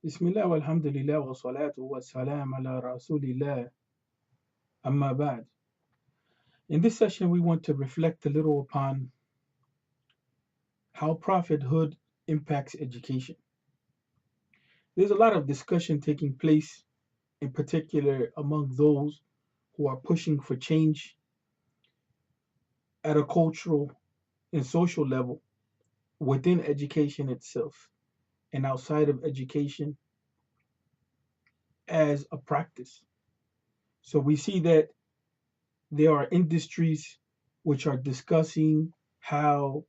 Bismillah walhamdulillah wa salatu wa salam ala rasulillah amma ba'd. In this session, we want to reflect a little upon how prophethood impacts education. There's a lot of discussion taking place, in particular among those who are pushing for change at a cultural and social level within education itself and outside of education as a practice. So we see that there are industries which are discussing how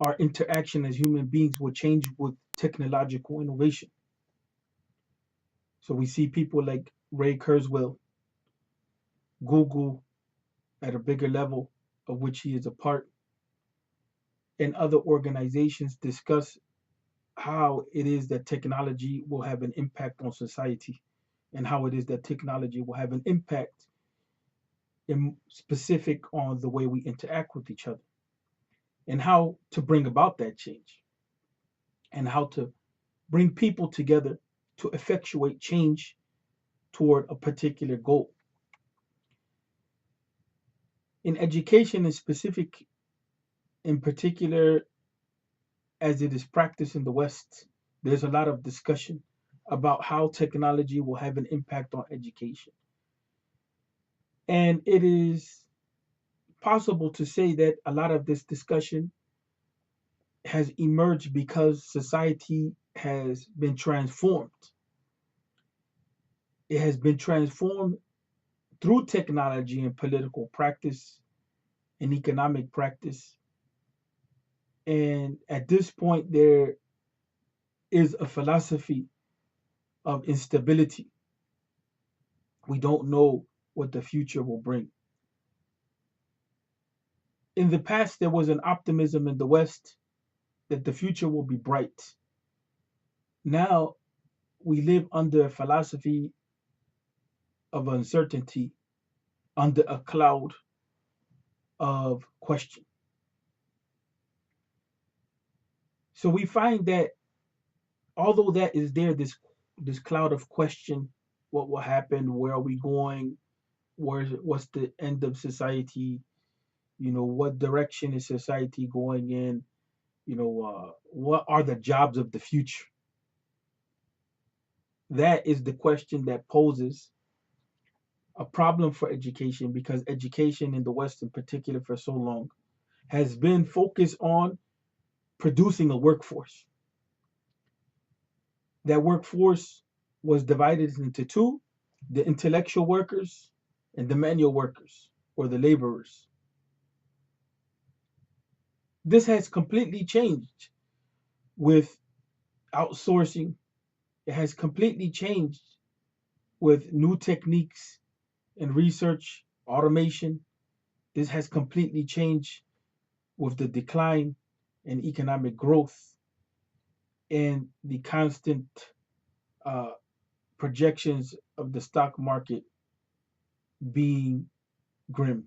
our interaction as human beings will change with technological innovation. So we see people like Ray Kurzweil, Google at a bigger level of which he is a part, and other organizations discuss how it is that technology will have an impact on society and how it is that technology will have an impact in specific on the way we interact with each other and how to bring about that change and how to bring people together to effectuate change toward a particular goal. In education in specific, in particular, as it is practiced in the West, there's a lot of discussion about how technology will have an impact on education. And it is possible to say that a lot of this discussion has emerged because society has been transformed. It has been transformed through technology and political practice and economic practice. And at this point, there is a philosophy of instability. We don't know what the future will bring. In the past, there was an optimism in the West that the future will be bright. Now, we live under a philosophy of uncertainty, under a cloud of question. So we find that although that is there, this cloud of question, what will happen, where are we going, what's the end of society, what direction is society going in, what are the jobs of the future? That is the question that poses a problem for education because education in the West, in particular, for so long has been focused on producing a workforce. That workforce was divided into two: the intellectual workers and the manual workers or the laborers. This has completely changed with outsourcing. It has completely changed with new techniques and research, automation. This has completely changed with the decline in economic growth and the constant uh, projections of the stock market being grim.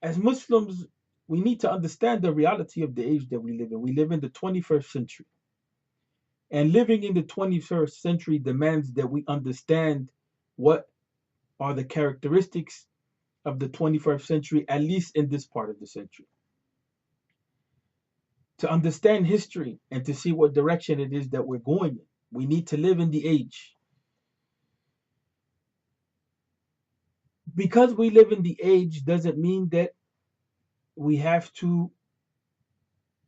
As Muslims, we need to understand the reality of the age that we live in. We live in the 21st century. And living in the 21st century demands that we understand what are the characteristics of the 21st century, at least in this part of the century. To understand history and to see what direction it is that we're going in, we need to live in the age. Because we live in the age doesn't mean that we have to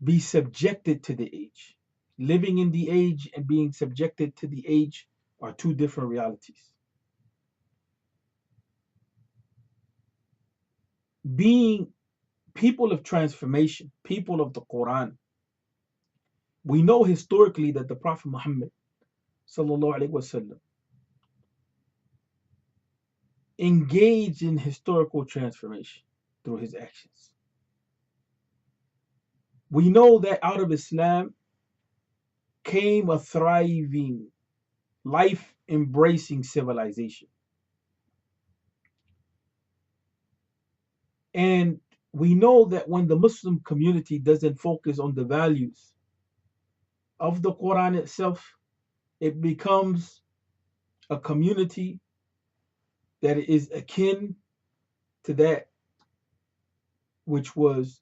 be subjected to the age. Living in the age and being subjected to the age are two different realities. Being people of transformation, people of the Quran, we know historically that the Prophet Muhammad sallallahu alaihi wasallam engaged in historical transformation through his actions. We know that out of Islam came a thriving, life embracing civilization. And we know that when the Muslim community doesn't focus on the values of the Quran itself, it becomes a community that is akin to that which was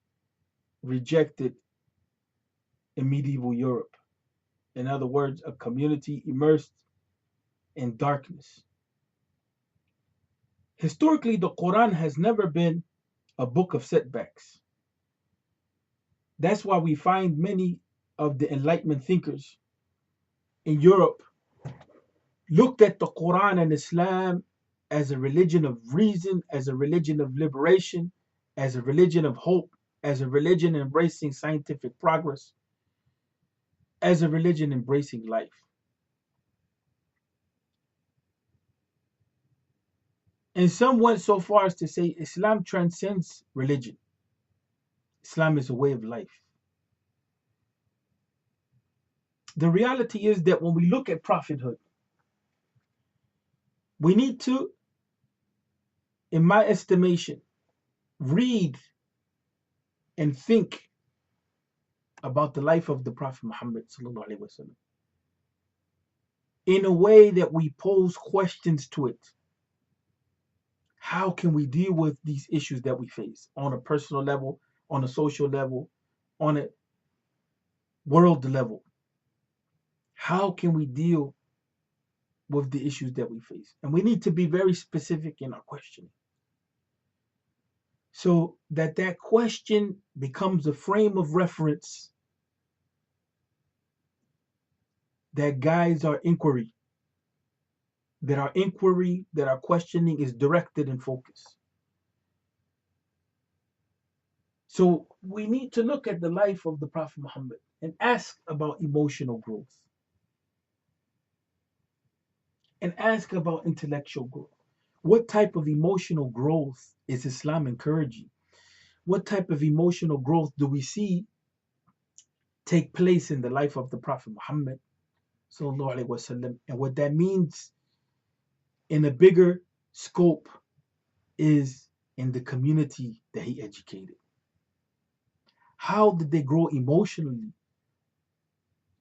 rejected in medieval Europe. In other words, a community immersed in darkness. Historically, the Quran has never been a book of setbacks. That's why we find many of the Enlightenment thinkers in Europe looked at the Quran and Islam as a religion of reason, as a religion of liberation, as a religion of hope, as a religion embracing scientific progress, as a religion embracing life. And some went so far as to say Islam transcends religion. Islam is a way of life. The reality is that when we look at prophethood, we need to, in my estimation, read and think about the life of the Prophet Muhammad sallallahu alaihi wasallam in a way that we pose questions to it. How can we deal with these issues that we face on a personal level, on a social level, on a world level? How can we deal with the issues that we face? And we need to be very specific in our questioning so that that question becomes a frame of reference that guides our inquiry, that our questioning is directed and focused. So we need to look at the life of the Prophet Muhammad and ask about emotional growth and ask about intellectual growth. What type of emotional growth is Islam encouraging? What type of emotional growth do we see take place in the life of the Prophet Muhammad sallallahu alaihi wasallam? And what that means in a bigger scope is in the community that he educated. How did they grow emotionally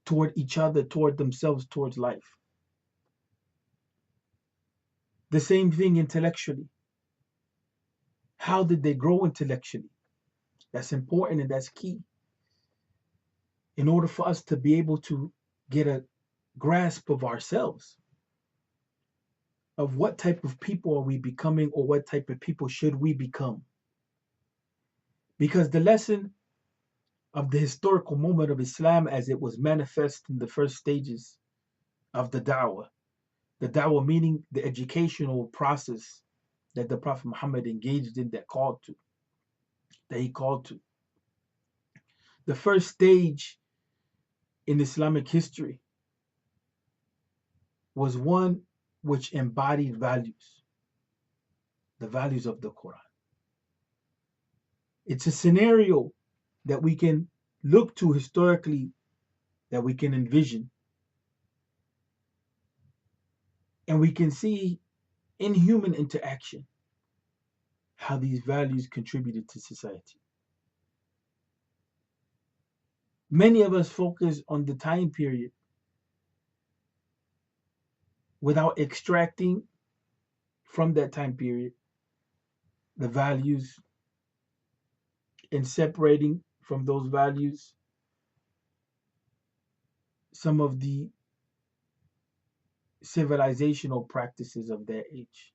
toward each other, toward themselves, towards life? The same thing intellectually. How did they grow intellectually? That's important and that's key. In order for us to be able to get a grasp of ourselves, of what type of people are we becoming or what type of people should we become. Because the lesson of the historical moment of Islam as it was manifest in the first stages of the da'wah meaning the educational process that the Prophet Muhammad engaged in, that he called to. The first stage in Islamic history was one which embodied values, the values of the Quran. It's a scenario that we can look to historically, that we can envision, and we can see in human interaction how these values contributed to society. Many of us focus on the time period without extracting from that time period the values and separating from those values some of the civilizational practices of their age.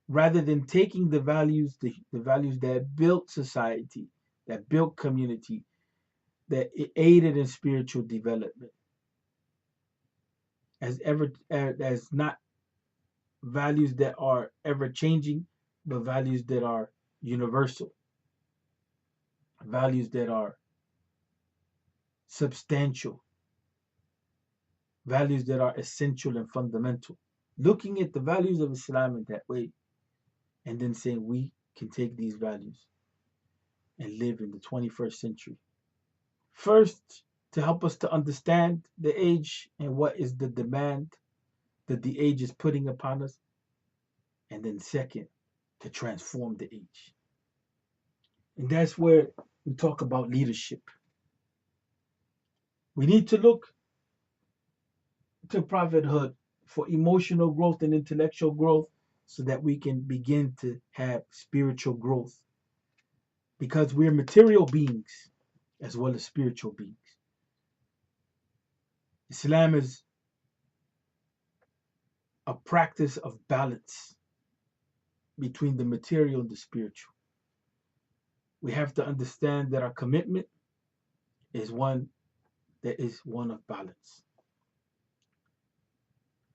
Rather than taking the values that built society, that built community, that aided in spiritual development, as not values that are ever changing, but values that are universal, values that are substantial, values that are essential and fundamental. Looking at the values of Islam in that way, and then saying we can take these values and live in the 21st century. First, to help us to understand the age and what is the demand that the age is putting upon us. And then second, to transform the age. And that's where we talk about leadership. We need to look to prophethood for emotional growth and intellectual growth so that we can begin to have spiritual growth because we're material beings as well as spiritual beings. Islam is a practice of balance between the material and the spiritual. We have to understand that our commitment is one that is one of balance.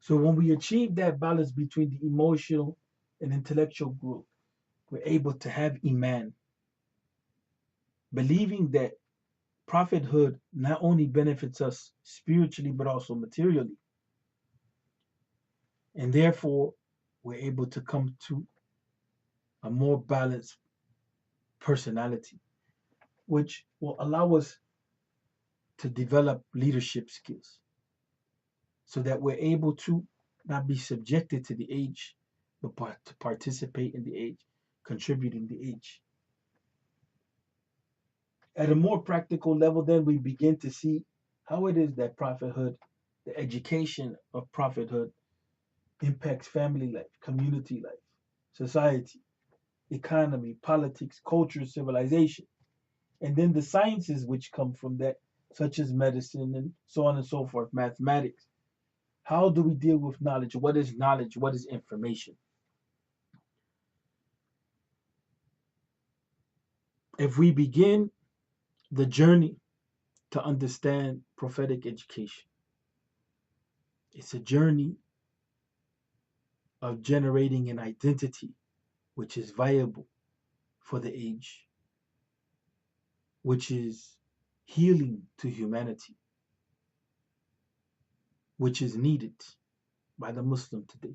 So when we achieve that balance between the emotional and intellectual growth, we're able to have Iman, believing that prophethood not only benefits us spiritually but also materially. And therefore, we're able to come to a more balanced personality, which will allow us to develop leadership skills so that we're able to not be subjected to the age, but to participate in the age, contribute in the age. At a more practical level, then we begin to see how it is that prophethood, the education of prophethood, impacts family life, community life, society, economy, politics, culture, civilization, and then the sciences which come from that, such as medicine and so on and so forth, mathematics. How do we deal with knowledge? What is knowledge? What is information? If we begin the journey to understand prophetic education, it's a journey of generating an identity which is viable for the age, which is healing to humanity, which is needed by the Muslim today.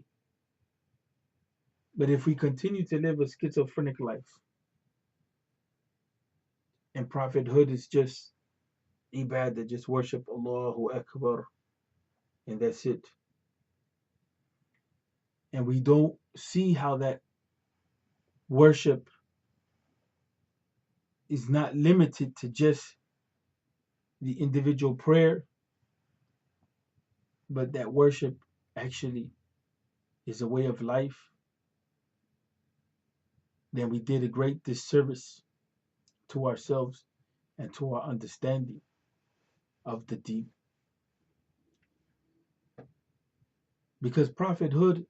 But if we continue to live a schizophrenic life and prophethood is just ibadah, just worship Allahu Akbar, and that's it, and we don't see how that worship is not limited to just the individual prayer, but that worship actually is a way of life, then we did a great disservice to ourselves and to our understanding of the deed. Because prophethood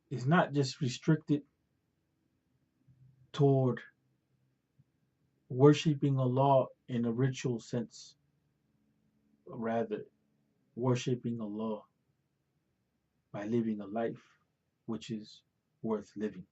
is not just restricted toward worshiping Allah in a ritual sense, but rather worshiping Allah by living a life which is worth living.